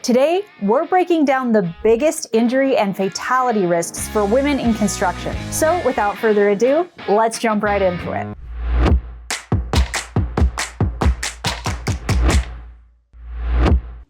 Today, we're breaking down the biggest injury and fatality risks for women in construction. So without further ado, let's jump right into it.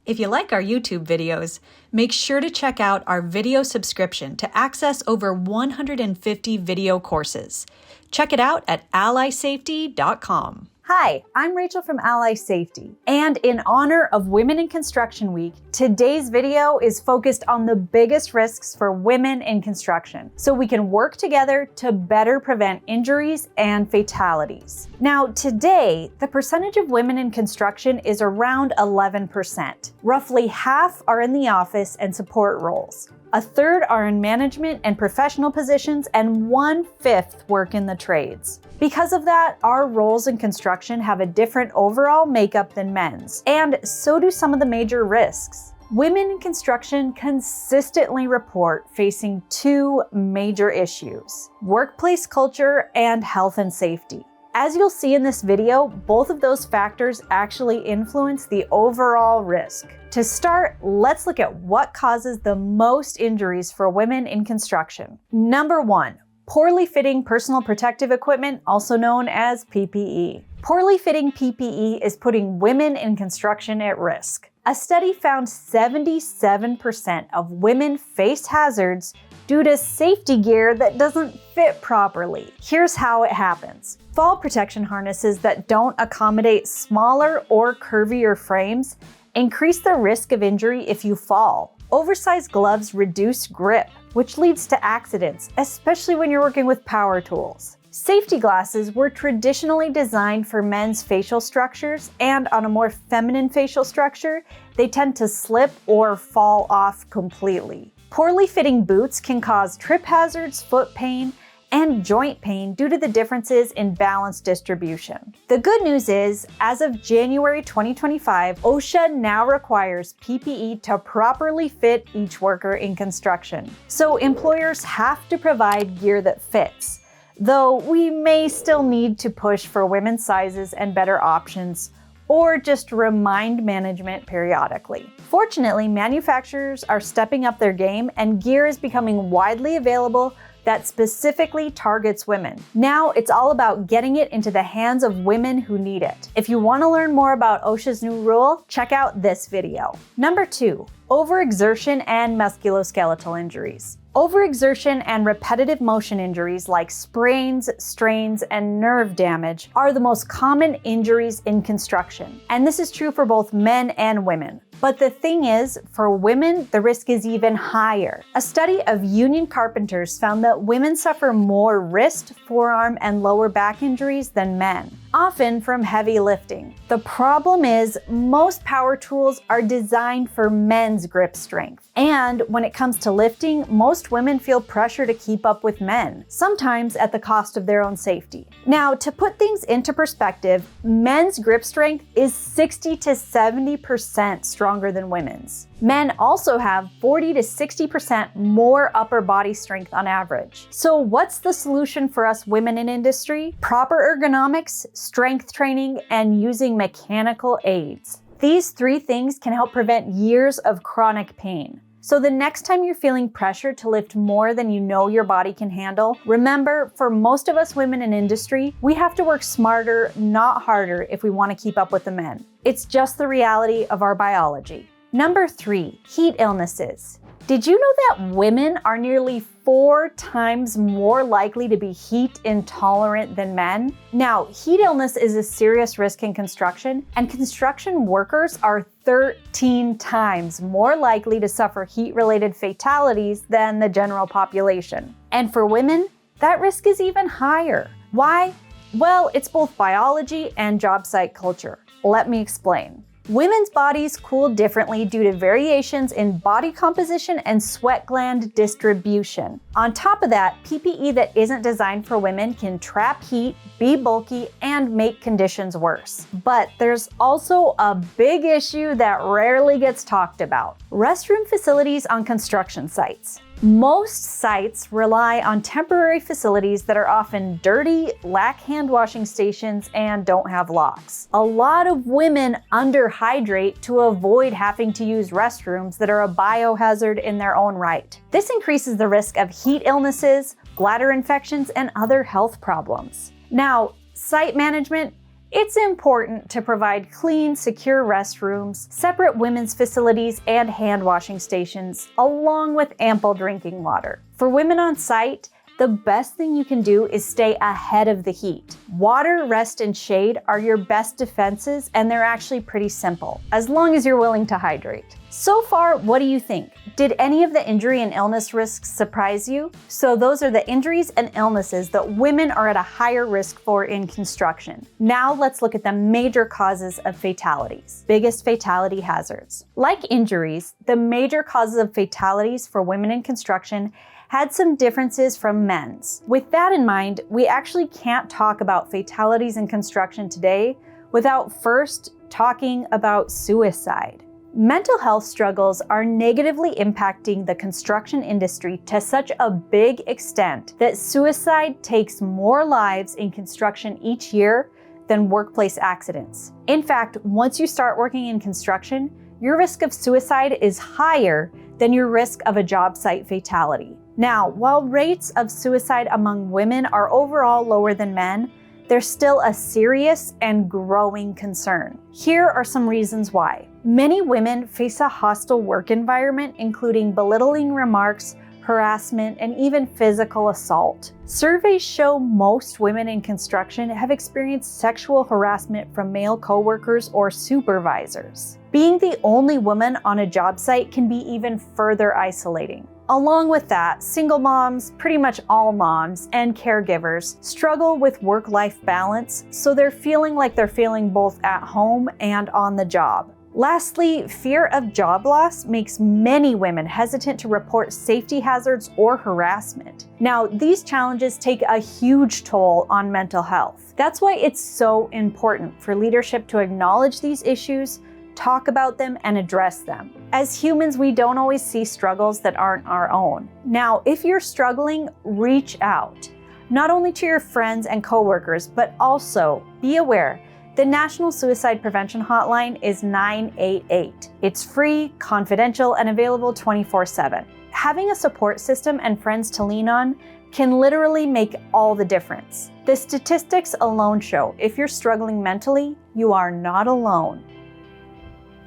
If you like our YouTube videos, make sure to check out our video subscription to access over 150 video courses. Check it out at allysafety.com. Hi, I'm Rachel from Ally Safety, and in honor of Women in Construction Week, today's video is focused on the biggest risks for women in construction, so we can work together to better prevent injuries and fatalities. Now, today, the percentage of women in construction is around 11%. Roughly half are in the office and support roles. A third are in management and professional positions, and 1/5 work in the trades. Because of that, our roles in construction have a different overall makeup than men's, and so do some of the major risks. Women in construction consistently report facing two major issues: workplace culture and health and safety. As you'll see in this video, both of those factors actually influence the overall risk. To start, let's look at what causes the most injuries for women in construction. Number 1, poorly fitting personal protective equipment, also known as PPE. Poorly fitting PPE is putting women in construction at risk. A study found 77% of women face hazards due to safety gear that doesn't fit properly. Here's how it happens. Fall protection harnesses that don't accommodate smaller or curvier frames increase the risk of injury if you fall. Oversized gloves reduce grip, which leads to accidents, especially when you're working with power tools. Safety glasses were traditionally designed for men's facial structures, and on a more feminine facial structure, they tend to slip or fall off completely. Poorly fitting boots can cause trip hazards, foot pain, and joint pain due to the differences in balance distribution. The good news is, as of January 2025, OSHA now requires PPE to properly fit each worker in construction. So employers have to provide gear that fits, though we may still need to push for women's sizes and better options, or just remind management periodically. Fortunately, manufacturers are stepping up their game, and gear is becoming widely available that specifically targets women. Now it's all about getting it into the hands of women who need it. If you want to learn more about OSHA's new rule, check out this video. Number 2, overexertion and musculoskeletal injuries. Overexertion and repetitive motion injuries like sprains, strains, and nerve damage are the most common injuries in construction. And this is true for both men and women. But the thing is, for women, the risk is even higher. A study of union carpenters found that women suffer more wrist, forearm, and lower back injuries than men, often from heavy lifting. The problem is, most power tools are designed for men's grip strength. And when it comes to lifting, most women feel pressure to keep up with men, sometimes at the cost of their own safety. Now, to put things into perspective, men's grip strength is 60 to 70% stronger than women's. Men also have 40 to 60% more upper body strength on average. So what's the solution for us women in industry? Proper ergonomics, strength training, and using mechanical aids. These 3 things can help prevent years of chronic pain. So the next time you're feeling pressure to lift more than you know your body can handle, remember, for most of us women in industry, we have to work smarter, not harder, if we want to keep up with the men. It's just the reality of our biology. Number 3, heat illnesses. Did you know that women are nearly 4 times more likely to be heat intolerant than men? Now, heat illness is a serious risk in construction, and construction workers are 13 times more likely to suffer heat-related fatalities than the general population. And for women, that risk is even higher. Why? Well, it's both biology and job site culture. Let me explain. Women's bodies cool differently due to variations in body composition and sweat gland distribution. On top of that, PPE that isn't designed for women can trap heat, be bulky, and make conditions worse. But there's also a big issue that rarely gets talked about: restroom facilities on construction sites. Most sites rely on temporary facilities that are often dirty, lack hand washing stations, and don't have locks. A lot of women underhydrate to avoid having to use restrooms that are a biohazard in their own right. This increases the risk of heat illnesses, bladder infections, and other health problems. Now, site management. It's important to provide clean, secure restrooms, separate women's facilities, and hand washing stations, along with ample drinking water. For women on site, the best thing you can do is stay ahead of the heat. Water, rest, and shade are your best defenses, and they're actually pretty simple, as long as you're willing to hydrate. So far, what do you think? Did any of the injury and illness risks surprise you? So those are the injuries and illnesses that women are at a higher risk for in construction. Now let's look at the major causes of fatalities. Biggest fatality hazards. Like injuries, the major causes of fatalities for women in construction had some differences from men's. With that in mind, we actually can't talk about fatalities in construction today without first talking about suicide. Mental health struggles are negatively impacting the construction industry to such a big extent that suicide takes more lives in construction each year than workplace accidents. In fact, once you start working in construction, your risk of suicide is higher than your risk of a job site fatality. Now, while rates of suicide among women are overall lower than men, there's still a serious and growing concern. Here are some reasons why. Many women face a hostile work environment, including belittling remarks, harassment, and even physical assault. Surveys show most women in construction have experienced sexual harassment from male coworkers or supervisors. Being the only woman on a job site can be even further isolating. Along with that, single moms, pretty much all moms, and caregivers struggle with work-life balance, so they're feeling like they're failing both at home and on the job. Lastly, fear of job loss makes many women hesitant to report safety hazards or harassment. Now, these challenges take a huge toll on mental health. That's why it's so important for leadership to acknowledge these issues, talk about them, and address them. As humans, we don't always see struggles that aren't our own. Now, if you're struggling, reach out, not only to your friends and coworkers, but also be aware the National Suicide Prevention Hotline is 988. It's free, confidential, and available 24/7. Having a support system and friends to lean on can literally make all the difference. The statistics alone show if you're struggling mentally, you are not alone.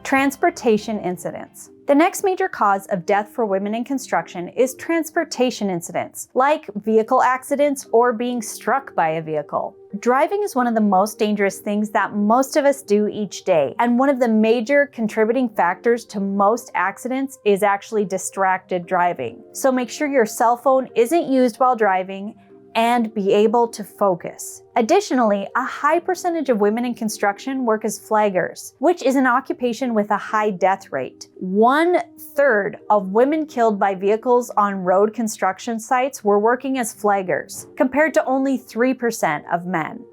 Transportation incidents. The next major cause of death for women in construction is transportation incidents, like vehicle accidents or being struck by a vehicle. Driving is one of the most dangerous things that most of us do each day, and one of the major contributing factors to most accidents is actually distracted driving. So make sure your cell phone isn't used while driving and be able to focus. Additionally, a high percentage of women in construction work as flaggers, which is an occupation with a high death rate. 1/3 of women killed by vehicles on road construction sites were working as flaggers, compared to only 3% of men.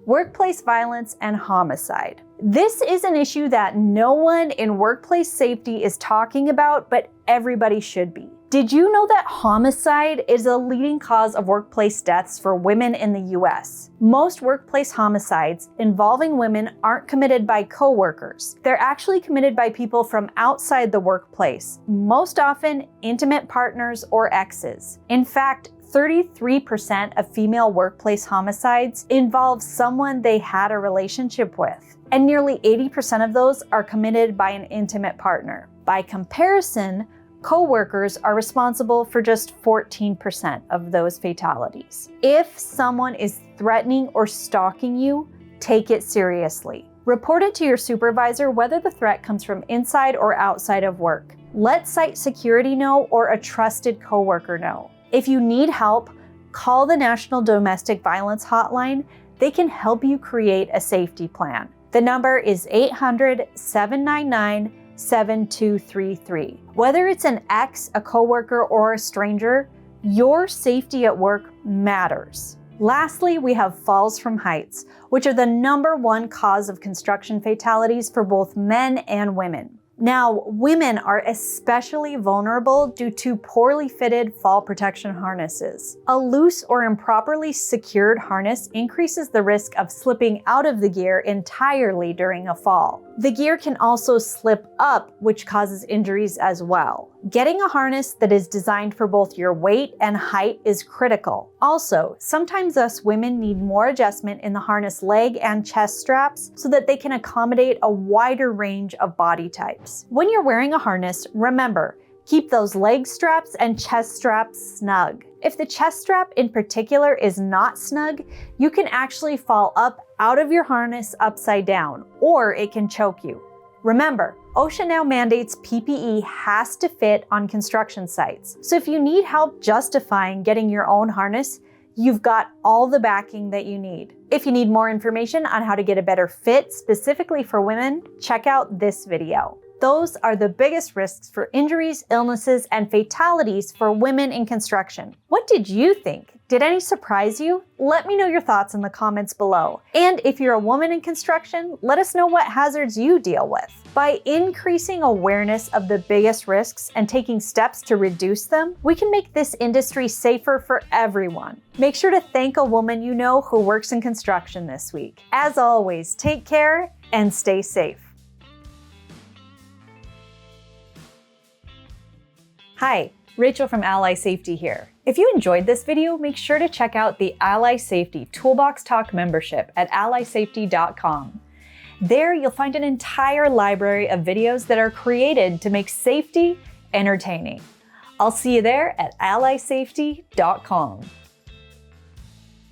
Workplace violence and homicide. This is an issue that no one in workplace safety is talking about, but everybody should be. Did you know that homicide is a leading cause of workplace deaths for women in the US? Most workplace homicides involving women aren't committed by coworkers. They're actually committed by people from outside the workplace, most often intimate partners or exes. In fact, 33% of female workplace homicides involve someone they had a relationship with, and nearly 80% of those are committed by an intimate partner. By comparison, coworkers are responsible for just 14% of those fatalities. If someone is threatening or stalking you, take it seriously. Report it to your supervisor whether the threat comes from inside or outside of work. Let site security know or a trusted coworker know. If you need help, call the National Domestic Violence Hotline. They can help you create a safety plan. The number is 800-799-7233. Whether it's an ex, a coworker, or a stranger, your safety at work matters. Lastly, we have falls from heights, which are the #1 cause of construction fatalities for both men and women. Now, women are especially vulnerable due to poorly fitted fall protection harnesses. A loose or improperly secured harness increases the risk of slipping out of the gear entirely during a fall. The gear can also slip up, which causes injuries as well. Getting a harness that is designed for both your weight and height is critical. Also, sometimes us women need more adjustment in the harness leg and chest straps so that they can accommodate a wider range of body types. When you're wearing a harness, remember, keep those leg straps and chest straps snug. If the chest strap in particular is not snug, you can actually fall up out of your harness upside down, or it can choke you. Remember, OSHA now mandates PPE has to fit on construction sites. So if you need help justifying getting your own harness, you've got all the backing that you need. If you need more information on how to get a better fit specifically for women, check out this video. Those are the biggest risks for injuries, illnesses, and fatalities for women in construction. What did you think? Did any surprise you? Let me know your thoughts in the comments below. And if you're a woman in construction, let us know what hazards you deal with. By increasing awareness of the biggest risks and taking steps to reduce them, we can make this industry safer for everyone. Make sure to thank a woman you know who works in construction this week. As always, take care and stay safe. Hi, Rachel from Ally Safety here. If you enjoyed this video, make sure to check out the Ally Safety Toolbox Talk membership at allysafety.com. There you'll find an entire library of videos that are created to make safety entertaining. I'll see you there at allysafety.com.